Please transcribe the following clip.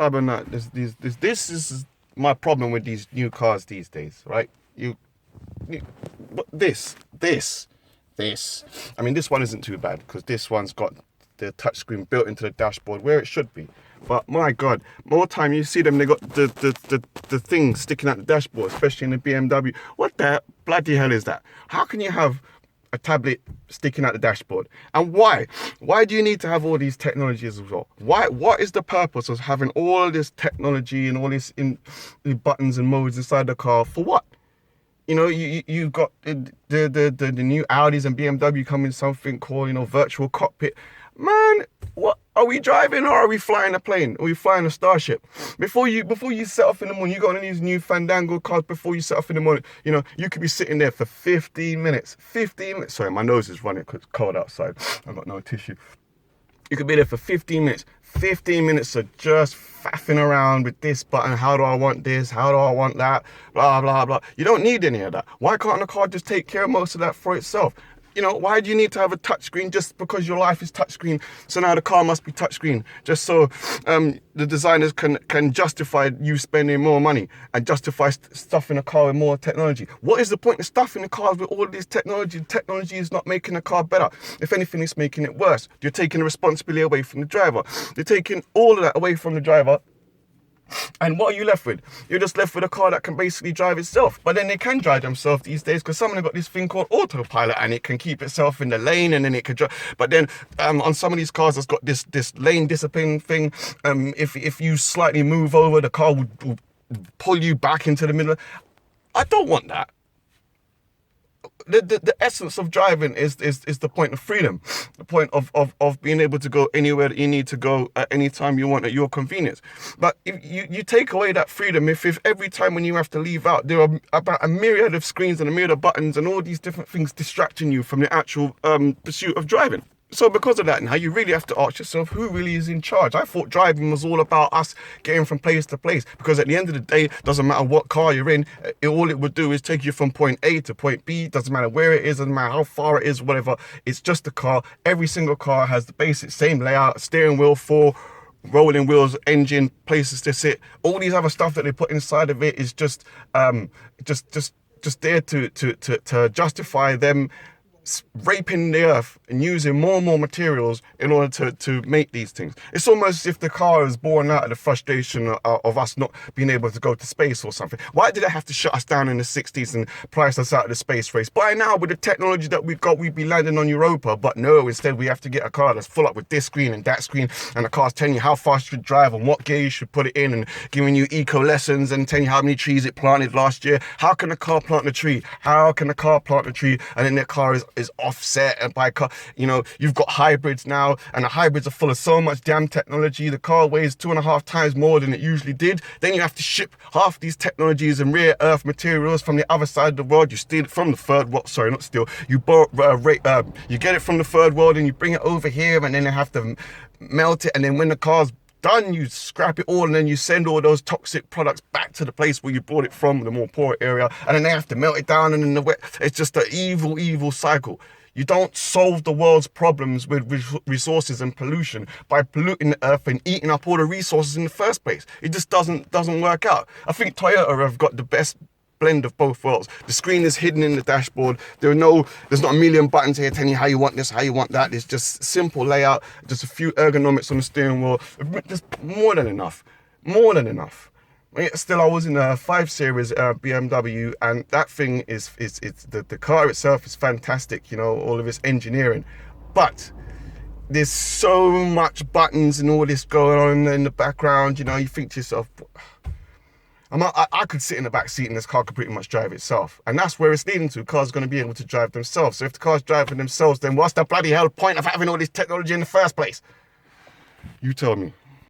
Not this is my problem with these new cars these days, right? You but this. I mean, this one isn't too bad because this one's got the touchscreen built into the dashboard where it should be. But my God, more time you see them, they got the thing sticking out the dashboard, especially in the BMW. What the bloody hell is that? How can you have a tablet sticking out the dashboard? And why? Why do you need to have all these technologies as well? Why? What is the purpose of having all this technology and all this in buttons and modes inside the car for what? You know, you've got the new Audis and BMW coming with something called, virtual cockpit. Man, what are we driving, or are we flying a plane? Are we flying a starship? Before you set off in the morning, you got one of these new Fandango cars. Before you set off in the morning, you could be sitting there for 15 minutes. 15 minutes. Sorry, my nose is running because it's cold outside. I've got no tissue. You could be there for 15 minutes. 15 minutes of just faffing around with this button. How do I want this? How do I want that? Blah, blah, blah. You don't need any of that. Why can't the car just take care of most of that for itself? Why do you need to have a touchscreen just because your life is touchscreen? So now the car must be touchscreen, just so the designers can justify you spending more money and justify stuff in a car with more technology. What is the point of stuff in the cars with all of this technology? Technology is not making the car better. If anything, it's making it worse. You're taking the responsibility away from the driver. You're taking all of that away from the driver. And what are you left with? You're just left with a car that can basically drive itself. But then they can drive themselves these days because some of them got this thing called autopilot and it can keep itself in the lane and then it can drive. But then on some of these cars that's got this lane discipline thing, if you slightly move over, the car will pull you back into the middle. I don't want that. The essence of driving is the point of freedom, the point of being able to go anywhere that you need to go at any time you want at your convenience. But if you take away that freedom, if every time when you have to leave out, there are about a myriad of screens and a myriad of buttons and all these different things distracting you from the actual pursuit of driving. So because of that now, you really have to ask yourself, who really is in charge? I thought driving was all about us getting from place to place, because at the end of the day, doesn't matter what car you're in, all it would do is take you from point A to point B. Doesn't matter where it is, doesn't matter how far it is, whatever. It's just a car. Every single car has the basic same layout, steering wheel, four rolling wheels, engine, places to sit. All these other stuff that they put inside of it is just there to justify them raping the earth and using more and more materials in order to make these things. It's almost as if the car is born out of the frustration of us not being able to go to space or something. Why did it have to shut us down in the 60s and price us out of the space race? By now, with the technology that we've got, we'd be landing on Europa. But no, instead we have to get a car that's full up with this screen and that screen, and the car's telling you how fast you should drive and what gear you should put it in, and giving you eco lessons and telling you how many trees it planted last year. How can a car plant a tree? How can a car plant a tree and then their car is offset and by car? You've got hybrids now, and the hybrids are full of so much damn technology. The car weighs 2.5 times more than it usually did. Then you have to ship half these technologies and rare earth materials from the other side of the world. You steal it from the third world. Sorry, not steal. You get it from the third world and you bring it over here, and then they have to melt it. And then when the car's done, you scrap it all, and then you send all those toxic products back to the place where you brought it from, the more poor area, and then they have to melt it down, and then the wet. It's just an evil cycle. You don't solve the world's problems with resources and pollution by polluting the earth and eating up all the resources in the first place. It just doesn't work out. I think Toyota have got the best blend of both worlds. The screen is hidden in the dashboard. There's not a million buttons here telling you how you want this, how you want that. It's just simple layout, just a few ergonomics on the steering wheel. Just more than enough. Still, I was in a 5 Series BMW, and that thing is the car itself is fantastic, all of its engineering. But there's so much buttons and all this going on in the background, you think to yourself, I could sit in the back seat and this car could pretty much drive itself. And that's where it's leading to. Cars are going to be able to drive themselves. So if the car's driving themselves, then what's the bloody hell point of having all this technology in the first place? You tell me.